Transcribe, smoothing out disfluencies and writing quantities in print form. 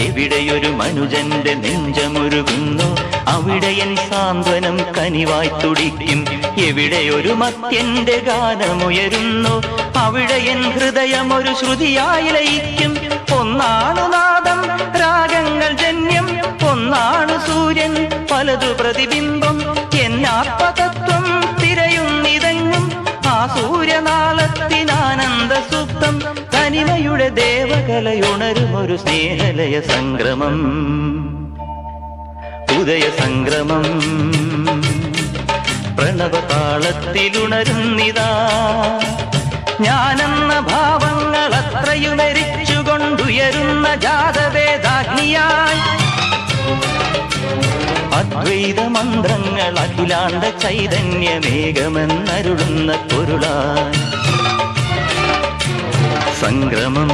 എവിടെയൊരു മനുജന്റെ നെഞ്ചമുരുകുന്നു അവിടെ എൻ സാന്ത്വനം കനിവായി തുടിക്കും. എവിടെയൊരു മത്യന്റെ ഗാനമുയരുന്നു അവിടെ എൻ ഹൃദയമൊരു ശ്രുതിയായി ലയിക്കും. ഒന്നാണു നാദം രാഗങ്ങൾ ജന്യം, ഒന്നാണു സൂര്യൻ പലതു പ്രതിബിംബം. എന്നാത്മതത്വം തിരയുന്നിതങ്ങും ആ സൂര്യനാളത്തിനാനന്ദ സുപ്തം. തനിമയുടെ ദേവകലയുണരുമൊരു സ്നേഹലയ സംക്രമം, ഉദയ സംക്രമം. പ്രണവതാളത്തിലുണരുന്നിതാ ഞാനെന്ന ഭാവങ്ങൾ അത്രയുമരിച്ചുകൊണ്ടുയരുന്ന ജാതവേദാഗ്നിയായി. അദ്വൈത മന്ത്രങ്ങൾ അഖിലാണ്ട ചൈതന്യമേകമെന്നരുളുന്ന പൊരുളായി സംക്രമം.